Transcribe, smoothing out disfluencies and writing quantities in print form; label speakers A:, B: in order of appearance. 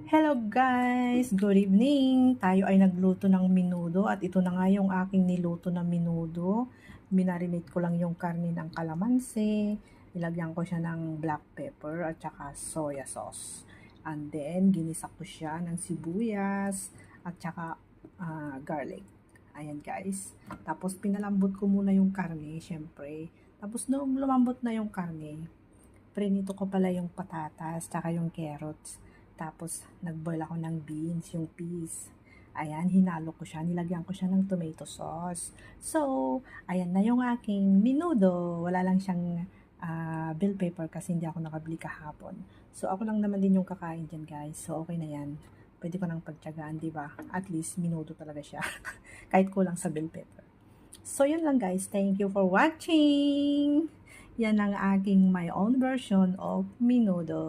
A: Hello guys! Good evening! Tayo ay nagluto ng menudo at ito na nga yung aking niluto na menudo. Minarinate ko lang yung karne ng kalamansi, nilagyan ko siya ng black pepper at saka soya sauce. And then, ginisa ko siya ng sibuyas at saka garlic. Ayan guys. Tapos pinalambot ko muna yung karne, syempre. Tapos nung lumambot na yung karne, prinito ko pala yung patatas, tsaka yung carrots. Tapos, nag-boil ako ng beans, yung peas. Ayan, hinalo ko siya. Nilagyan ko siya ng tomato sauce. So, ayan na yung aking menudo. Wala lang siyang bell pepper kasi hindi ako nakabili kahapon. So, ako lang naman din yung kakain dyan, guys. So, okay na yan. Pwede ko nang pagtyagaan, di ba? At least, menudo talaga siya. Kahit kulang sa bell pepper. So, yun lang, guys. Thank you for watching! Yan ang aking my own version of menudo.